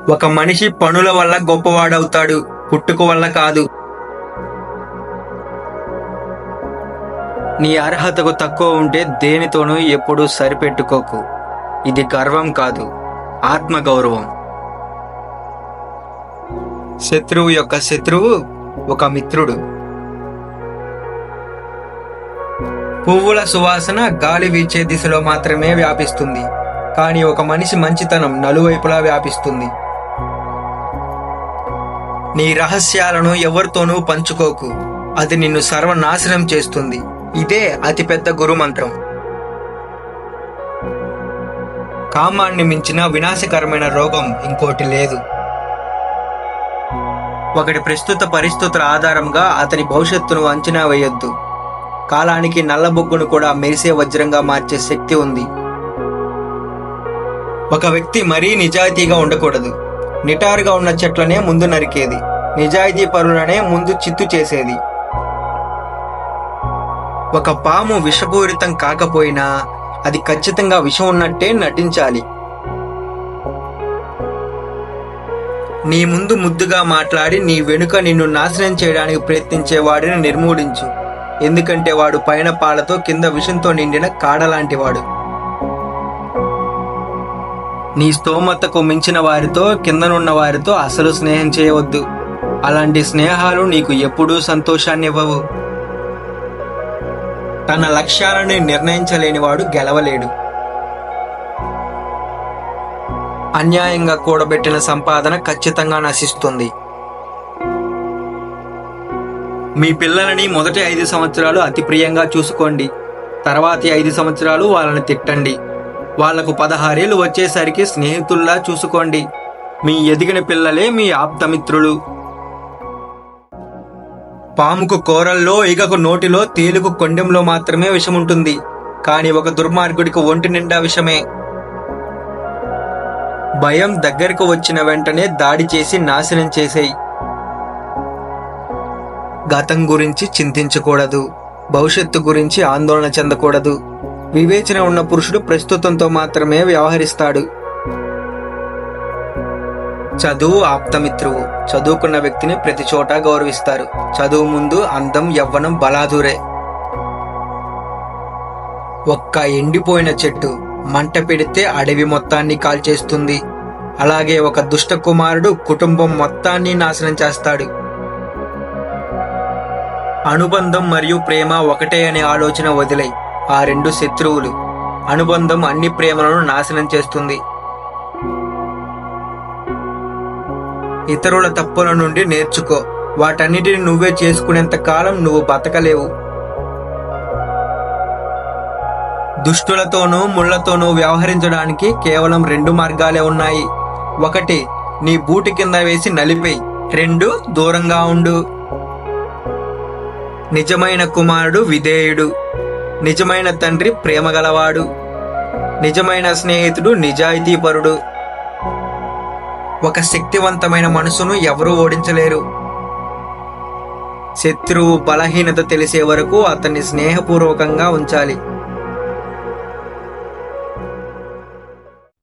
ఒక మనిషి పనుల వల్ల గొప్పవాడవుతాడు, పుట్టుక వల్ల కాదు. నీ అర్హతకు తక్కువ ఉంటే దేనితోనూ ఎప్పుడూ సరిపెట్టుకోకు. ఇది గర్వం కాదు, ఆత్మగౌరవం. శత్రువు యొక్క శత్రువు ఒక మిత్రుడు. పువ్వుల సువాసన గాలి వీచే దిశలో మాత్రమే వ్యాపిస్తుంది, కానీ ఒక మనిషి మంచితనం నలువైపులా వ్యాపిస్తుంది. నీ రహస్యాలను ఎవరితోనూ పంచుకోకు, అది నిన్ను సర్వనాశనం చేస్తుంది. ఇదే అతిపెద్ద గురుమంత్రం. కామాన్ని మించిన వినాశకరమైన రోగం ఇంకోటి లేదు. ఒకటి ప్రస్తుత పరిస్థితుల ఆధారంగా అతని భవిష్యత్తును అంచనా వేయొద్దు. కాలానికి నల్లబొగ్గును కూడా మెరిసే వజ్రంగా మార్చే శక్తి ఉంది. ఒక వ్యక్తి మరీ నిజాయితీగా ఉండకూడదు. నిటారుగా ఉన్న చెట్లనే ముందు నరికేది, నిజాయితీ పరులనే ముందు చిత్తు చేసేది. ఒక పాము విషపూరితం కాకపోయినా అది ఖచ్చితంగా విషం ఉన్నట్టే నటించాలి. నీ ముందు ముద్దుగా మాట్లాడి నీ వెనుక నిన్ను నాశనం చేయడానికి ప్రయత్నించే వాడిని నిర్మూలించు. ఎందుకంటే వాడు పైన పాలతో కింద విషంతో నిండిన కాడలాంటివాడు. నీ స్తోమతకు మించిన వారితో, కిందనున్న వారితో అసలు స్నేహం చేయవద్దు. అలాంటి స్నేహాలు నీకు ఎప్పుడూ సంతోషాన్నివ్వవు. తన లక్ష్యాలను నిర్ణయించలేనివాడు గెలవలేడు. అన్యాయంగా కూడబెట్టిన సంపాదన ఖచ్చితంగా నశిస్తుంది. మీ పిల్లలని మొదటి 5 సంవత్సరాలు అతి ప్రియంగా చూసుకోండి. తర్వాతి 5 సంవత్సరాలు వాళ్ళని తిట్టండి. వాళ్లకు 16 ఏళ్ళు వచ్చేసరికి స్నేహితుల్లా చూసుకోండి. మీ ఎదిగిన పిల్లలే మీ ఆప్తమిత్రులు. పాముకు కోరల్లో, ఈగకు నోటిలో, తేలుకు కొండెంలో మాత్రమే విషముంటుంది. కానీ ఒక దుర్మార్గుడికి ఒంటి నిండా విషమే. భయం దగ్గరకు వచ్చిన వెంటనే దాడి చేసి నాశనం చేసేయి. గతం గురించి చింతించకూడదు, భవిష్యత్తు గురించి ఆందోళన చెందకూడదు. వివేచన ఉన్న పురుషుడు ప్రస్తుతంతో మాత్రమే వ్యవహరిస్తాడు. చదువు ఆప్తమిత్రువు. చదువుకున్న వ్యక్తిని ప్రతి చోట గౌరవిస్తారు. చదువు ముందు అందం, యవ్వనం బలాదూరే. ఒక్క ఎండిపోయిన చెట్టు మంట పెడితే అడవి మొత్తాన్ని కాల్చేస్తుంది. అలాగే ఒక దుష్ట కుమారుడు కుటుంబం మొత్తాన్ని నాశనం చేస్తాడు. అనుబంధం మరియు ప్రేమ ఒకటే అనే ఆలోచన వదిలై. ఆ రెండు శత్రువులు. అనుబంధం అన్ని ప్రేమలను నాశనం చేస్తుంది. ఇతరుల తప్పుల నుండి నేర్చుకో. వాటన్నిటిని నువ్వే చేసుకునేంత కాలం నువ్వు బతకలేవు. దుష్టులతోనూ ముళ్లతోనూ వ్యవహరించడానికి కేవలం 2 మార్గాలే ఉన్నాయి. 1 నీ బూటి కింద వేసి నలిపేయి. 2 దూరంగా ఉండు. నిజమైన కుమారుడు విధేయుడు. నిజమైన తండ్రి ప్రేమగలవాడు. నిజమైన స్నేహితుడు నిజాయితీపరుడు. ఒక శక్తివంతమైన మనసును ఎవరూ ఓడించలేరు. శత్రువు బలహీనత తెలిసే వరకు అతన్ని స్నేహపూర్వకంగా ఉంచాలి.